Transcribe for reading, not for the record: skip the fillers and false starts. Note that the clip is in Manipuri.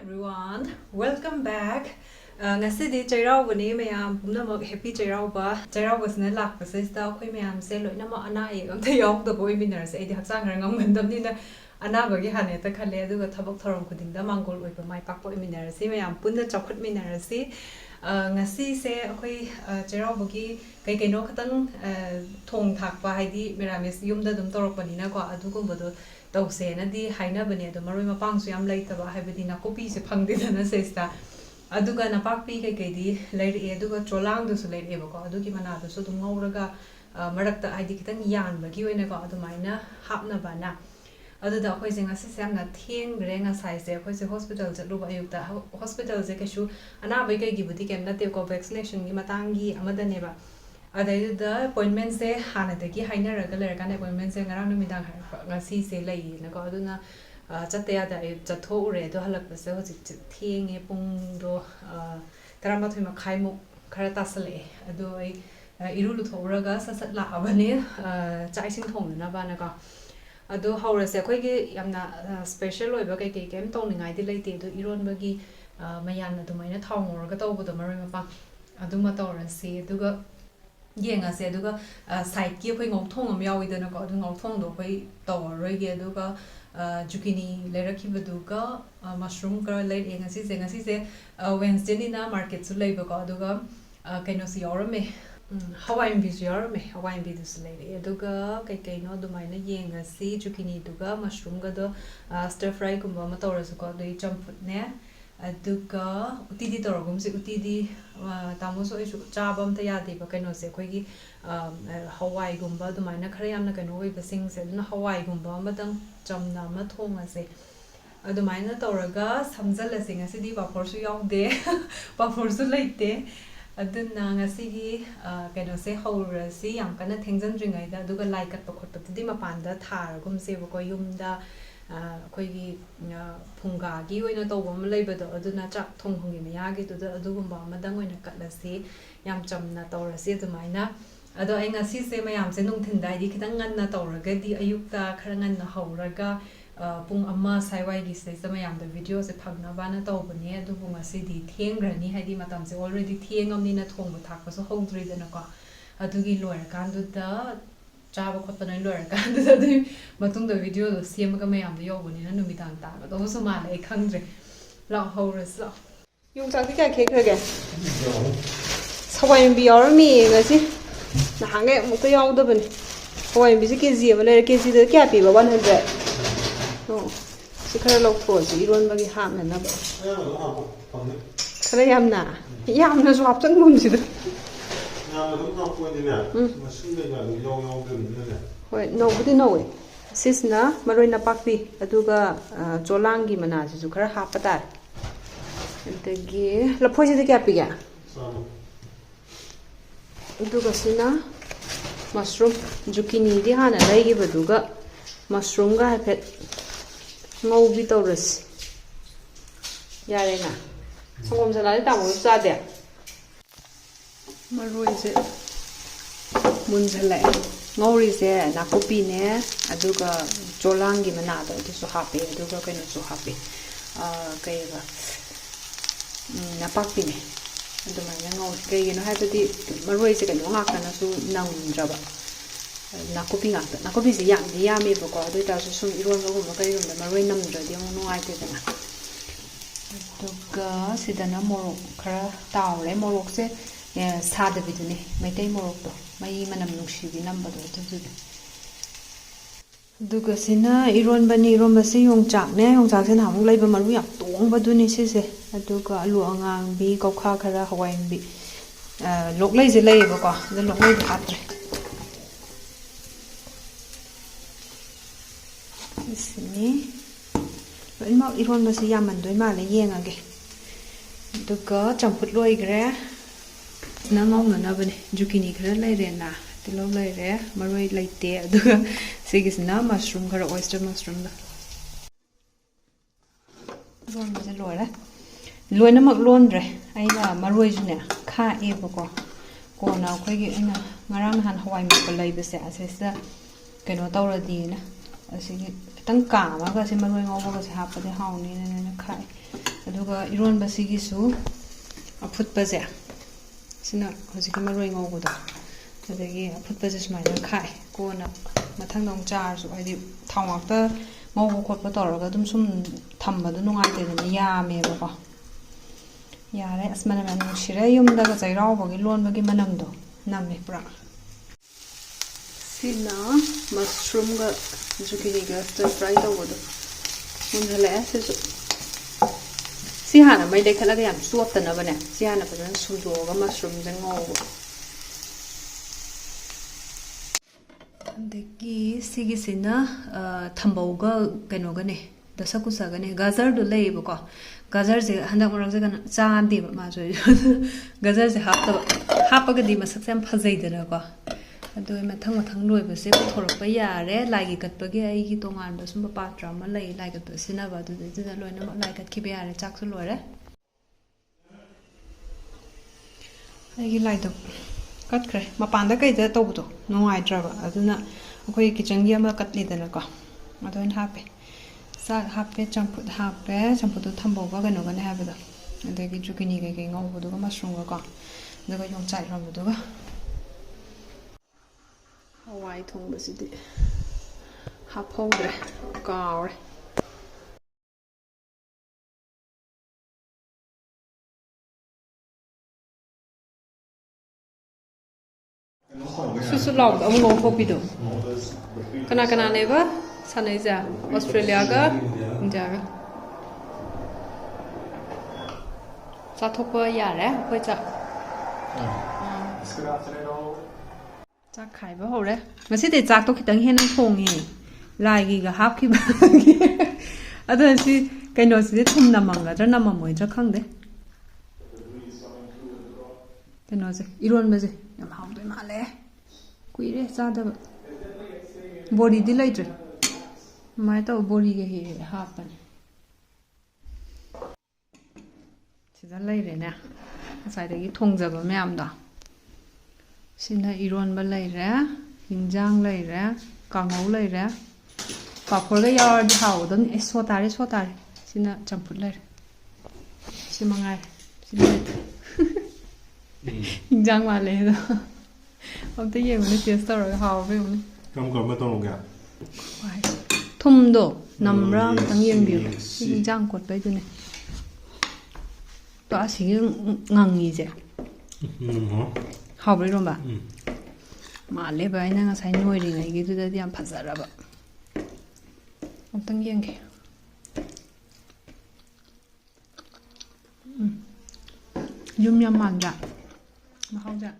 everyone, welcome back. Ngasi Cheiraoba ni mayam pumnamak happy Cheiraoba. Cheiraoba sna lakpase sta khoi mayam se loinama ana e amta yaw da boy miners e di haksang rangam ngandam na ana bagi hane ta khale aduga thabak thorom khudingda mangol oiba mai pak boy miners si mayam punna chakhat miners si ngasi se khoi Cheiraoba gi kai kai no khatang thong thakpa haidi meramis yumda dum torokpani na ko adugum bodo tause na di haina bane do maroi mapang su yam leitaba haibadi na copy se phangde na sesta aduga na pakpi kai di leire aduga cholang du su leire ba ko adugi mana do su dum ngauraga marakta id kitang yan ba gi oina ko adumaina hapna bana aduda khoi singa se sam na theng renga sai se khoi se hospital je luba ayukta hospital je keshu ana bai kai gi budi kem na te ko vaccination gi matangi amada ne ba the appointment se hana de gi haina ra galer kan appointment se ngarang numidang ngasi se lai na ko aduna chatte ya da chatho ure do halak se ho chi thenge pung do tarama thima khaimu khara tasale ado ai irulu thoraga sasat la abane chai sing thong na ba na ko ado haura se khoi gi yamna special oi ba kai kai kem tong ningai di leite do iron ba gi mayan na do mai na thong or ga to bu do mari ma pa aduma to ran se duga yenga se aduga side ki khoi ngok thong am yawi dana ko adu ngok thong do khoi to roi ge aduga zucchini le rakhi baduga mushroom ka le yenga si se Wednesday ni na market su lei ba ko aduga kaino si yorame Hawaiian beef yorame Hawaiian beef su lei aduga kai no du mai na yenga si zucchini duga mushroom ga do stir fry kumba ma to ra su ko dei champut ne aduga utidi torogum se utidi tamuso isu chabam ta yadi ba kaino se khoi gi Hawaii gumba du mai na khare yamna kaino oi ba sing se na Hawaii gumba madang chamna ma thonga se adu mai na toraga samjal se ngasi di vapor su yaude vapor su leite aduna ngasi gi kaino se haura si yam kana thengjan ringai da aduga like at pakhot di ma panda thar gum se ba ko yumda khoi phunga gi oina to bom leiba do aduna chak thong hongi maya gi to adugumba madang oina katlasi yam chamna tawrasi adumaina ado ai ngasi se mayam se nung thindai di khitang ngan na tawraga di ayukta kharangan na hauraga pung amma saiwai gi se mayam da video se phagna bana tawbani adu bunga se di thengrani haidi matam se already thengam ni na thong ba thak pa so hongdri dana ko adugi loir kan du da chaba khotpa nai loir kan du da matung da video do sem ga mayam da yobani na numidang ta ga do so ma lai khangdre la horas la yung chang ti ka ke khage Hawaiian bi yormi ngasi na hange mu to yaw da bani Hawaiian bi se kg ba le kg da kya pi ba 100 oh si khara lok pho si iron ba gi ham na ba khara yamna so hap chang mum si da Hoi, no, budi no way. Sisna, maroi na pakpi, aduga cholangi mana si sukara hapatar. Entegi, la poisi de kya piga. Aduga sina mushroom, zucchini di hana lagi baduga mushroom ga hapet ngau bi tawras. Yare na. Songom salari tamu sa de. Maroi se munjale ngori se nakopi ne aduga cholangi mana do so happy aduga kaino so happy kaiga napakpi ne aduma na ngori kai no habadi maroi se kaino ngaka na su nangraba nakopi se yam di yami ba ko adu ta su sum iron go ma kai rum maroi namdra di no ai te na aduga sidana morok khara taure morok se sada bidune maitai morok to mai manam nuksi bi number do to duga sina iron bani rom ba se yong chak se na mung leiba maru yak tong ba du ni se aduga alu angang bi kokha khara Hawaiian bi lok lei je lei ba ko da lok lei hatre isni loi ma iron ba se yaman doi ma le yenga ge duga champut loi gre na ngau na bane zucchini khara lai re na tilo lai re maroi lai te aduga sigis na mushroom khara oyster mushroom da ron ba lora loina mak lon re aina maroi june kha e ba ko na khoi gi ina ngarang han hawai mak lai ba se asesa kaino tawra di na asigi tang ka ma ga se maroi ngau ba se ha pa de hauni na khai ꯑꯗꯨꯒ ꯏꯔꯣꯟꯕꯁꯤꯒꯤꯁꯨ ꯑꯐꯨꯠꯄꯁꯦ ꯁꯤꯅ ꯍꯧꯖꯤꯛꯀꯤ ꯃꯔꯣꯏ ꯉꯧꯕꯗꯣ ꯑꯗꯒꯤ ꯑꯐꯨꯠꯄꯁꯦ ꯁꯨꯃꯥꯏꯅ ꯈꯥꯏ ꯀꯣꯟꯅ ꯃꯊꯪꯗ ꯑꯃꯨꯛ ꯆꯥꯔꯁꯨ ꯍꯥꯏꯗꯤ ꯊꯥꯎ ꯉꯥꯛꯇ ꯉꯧꯕ ꯈꯣꯠꯄ ꯇꯧꯔꯒ ꯑꯗꯨꯝ ꯁꯨꯝ ꯊꯝꯕꯗꯣ ꯅꯨꯡꯉꯥꯏꯇꯦꯗꯅ ꯌꯥꯝꯃꯦꯕꯀꯣ ꯌꯥꯔꯦ ꯑꯁ ꯃꯅꯝ ꯌꯥꯝ ꯅꯨꯡꯁꯤꯔꯦ ꯌꯨꯝꯗꯒ ꯆꯩꯔꯥꯎꯕꯒꯤ ꯂꯣꯟꯕꯒꯤ ꯃꯅꯝꯗꯣ ꯅꯝꯃꯦ ꯄꯨꯔꯥ ꯁꯤꯅ ꯃꯁꯔꯨꯝꯒ ꯖꯨꯀꯤꯅꯤꯒ ꯁ꯭ꯇꯔ ꯐ꯭ꯔꯥꯏ ꯇꯧꯕꯗꯣ ꯃꯨꯟꯍꯜꯂꯛꯑꯦ ꯁꯤꯁꯨ ꯁꯤ ꯍꯥꯟꯅ ꯃꯩ ꯂꯩꯈꯠꯂꯒ ꯌꯥꯝ ꯆꯣꯠꯇꯅꯕꯅꯦ ꯁꯤ ꯍꯥꯟꯅ ꯐꯖꯅ ꯁꯨꯗꯣꯛꯑꯒ ꯃꯁꯔꯨꯝꯁꯦ ꯉꯧꯕ ꯑꯗꯒꯤ ꯁꯤꯒꯤꯁꯤꯅ ꯊꯝꯕꯧꯒ ꯀꯩꯅꯣꯒꯅꯦ ꯗꯁꯀꯨꯁꯒꯅꯦ ꯒꯥꯖꯔꯗꯣ ꯂꯩꯌꯦꯕꯀꯣ ꯒꯥꯖꯔꯁꯦ ꯍꯟꯗꯛ ꯃꯔꯛꯁꯦ ꯆꯥꯗꯦꯕ ꯃꯥꯁꯨ ꯒꯥꯖꯔꯁꯦ ꯍꯥꯞꯄꯒꯗꯤ ꯃꯁꯛꯁꯦ ꯌꯥꯝ ꯐꯖꯩꯗꯅꯀꯣ ꯑꯗꯨ ꯃꯊꯪ ꯃꯊꯪ ꯂꯣꯏꯕꯁꯦ ꯄꯨꯊꯣꯔꯛꯄ ꯌꯥꯔꯦ ꯂꯥꯏꯒꯤ ꯀꯠꯄꯒꯤ ꯑꯩꯒꯤ ꯇꯣꯉꯥꯟꯕ ꯁꯨꯝꯕ ꯄꯥꯇ꯭ꯔ ꯑꯃ ꯂꯩ ꯂꯥꯏ ꯀꯠꯄ ꯁꯤꯖꯤꯟꯅꯕ ꯑꯗꯨꯗ ꯂꯣꯏꯅꯃꯛ ꯂꯥꯏ ꯀꯠꯈꯤꯕ ꯌꯥꯔꯦ ꯆꯥꯛꯁꯨ ꯂꯣꯏꯔꯦ ꯑꯩꯒꯤ ꯂꯥꯏꯗꯨꯛ ꯀꯠꯈ꯭ꯔꯦ ꯃꯄꯥꯟꯗ ꯀꯩꯗ ꯇꯧꯕꯗꯣ ꯅꯨꯡꯉꯥꯏꯇ꯭ꯔꯕ ꯑꯗꯨꯅ ꯑꯩꯈꯣꯏ ꯀꯤꯆꯟꯒꯤ ꯑꯃ ꯀꯠꯂꯤꯗꯅꯀꯣ ꯑꯗꯨ ꯑꯣꯏꯅ ꯍꯥꯞꯄꯦ ꯆꯥꯛ ꯍꯥꯞꯄꯦ ꯆꯝꯐꯨꯠ ꯍꯥꯞꯄꯦ ꯆꯝꯐꯨꯠꯇꯣ ꯊꯝꯕꯧꯒ ꯀꯩꯅꯣꯒꯅꯦ ꯍꯥꯏꯕꯗꯣ ꯑꯗꯒꯤ ꯖꯨꯀꯤꯅꯤ ꯀꯩꯀꯩ ꯉꯧꯕꯗꯨꯒ ꯃꯁꯔꯨꯝꯒꯀꯣ ꯑꯗꯨꯒ ꯌꯣꯡꯆꯥꯛ ꯏꯔꯣꯟꯕꯗꯨꯒ ꯍꯋꯥꯏ ꯊꯣꯡꯕꯁꯤꯗꯤ ꯍꯥꯞꯍꯧꯗ꯭ꯔꯦ ꯀꯥꯎꯔꯦ ꯁꯨꯁꯨ ꯂꯥꯎꯕꯗ ꯑꯃꯨꯛ ꯉꯧꯊꯣꯛꯄꯤꯗꯣ ꯀꯅꯥ ꯀꯅꯥꯅꯦꯕ ꯁꯥꯟꯅꯩꯁꯦ ꯑꯣꯁꯇ꯭ꯔꯦꯂꯤꯌꯥꯒ ꯏꯟꯗꯤꯌꯥꯒ ꯆꯥꯊꯣꯛꯄ ꯌꯥꯔꯦ ꯑꯩꯈꯣꯏ ꯆꯥꯛ ꯈꯥꯏꯕ ꯍꯧꯔꯦ ꯉꯁꯤꯗꯤ ꯆꯥꯛꯇꯣ ꯈꯤꯇꯪ ꯍꯦꯟꯅ ꯊꯣꯡꯉꯦ ꯂꯥꯏꯒꯤꯒ ꯍꯥꯞꯈꯤꯕꯒꯤ ꯑꯗꯣ ꯁꯤ ꯀꯩꯅꯣꯁꯤꯗꯤ ꯊꯨꯝ ꯅꯝꯃꯝꯒꯗ꯭ꯔꯥ ꯅꯝꯃꯝꯃꯣꯏꯗ꯭ꯔꯥ ꯈꯪꯗꯦ ꯀꯩꯅꯣꯁꯦ ꯏꯔꯣꯟꯕꯁꯦ ꯌꯥꯝ ꯍꯥꯎꯗꯣꯏ ꯃꯥꯜꯂꯦ ꯀꯨꯏꯔꯦ ꯆꯥꯗꯕ ꯕꯣꯔꯤꯗꯤ ꯂꯩꯇ꯭ꯔꯦ ꯑꯗꯨꯃꯥꯏꯅ ꯇꯧ ꯕꯣꯔꯤꯒ ꯍꯦꯛ ꯍꯥꯞꯄꯅꯦ ꯁꯤꯗ ꯂꯩꯔꯦꯅꯦ ꯉꯁꯥꯏꯗꯒꯤ ꯊꯣꯡꯖꯕ ꯃꯌꯥꯝꯗꯣ ꯁꯤꯅ ꯏꯔꯣꯟꯕ ꯂꯩꯔꯦ ꯍꯤꯟꯖꯥꯡ ꯂꯩꯔꯦ ꯀꯥꯡꯍꯧ ꯂꯩꯔꯦ ꯄꯥꯐꯣꯔꯒ ꯌꯥꯎꯔꯗꯤ ꯍꯥꯎꯒꯗꯕꯅꯤ ꯁꯣ ꯇꯥꯔꯦ ꯁꯤꯅ ꯆꯝꯐꯨꯠ ꯂꯩꯔꯦ ꯁꯤ ꯃꯉꯥꯏꯔꯦ ꯁꯤ ꯂꯩꯇ꯭ꯔꯦ ꯍꯤꯟꯖꯥꯡ ꯃꯥꯜꯂꯦ ꯑꯗꯣ ꯑꯝꯇ ꯌꯦꯡꯉꯨꯅꯦ ꯇꯦꯁ ꯇꯧꯔꯒ ꯍꯥꯎꯕ꯭ꯔꯥ ꯌꯦꯡꯉꯨꯅꯦ ꯀꯔꯝꯕ ꯇꯧꯔꯨꯒꯦ ꯊꯨꯝꯗꯣ ꯅꯝꯕ꯭ꯔꯥ ꯑꯝꯇꯪ ꯌꯦꯡꯕꯤꯌꯨ ꯁꯤ ꯍꯤꯟꯖꯥꯡ ꯀꯣꯠꯄꯩꯗꯨꯅꯦ ꯑꯁꯤꯒꯤ ꯉꯪꯉꯤꯁꯦ ꯍꯥꯎꯕ꯭ꯔꯥ ꯏꯔꯣꯝꯕ ꯃꯥꯜꯂꯦꯕ ꯑꯩꯅ ꯉꯁꯥꯏ ꯅꯣꯏꯔꯤꯉꯩꯒꯤꯗꯨꯗꯗꯤ ꯌꯥꯝ ꯐꯖꯔꯕ ꯑꯝꯇꯪ ꯌꯦꯡꯒꯦ ꯌꯨꯝ ꯌꯥꯝ ꯃꯥꯟꯗ꯭ꯔꯥ ꯃꯍꯥꯎꯁꯦ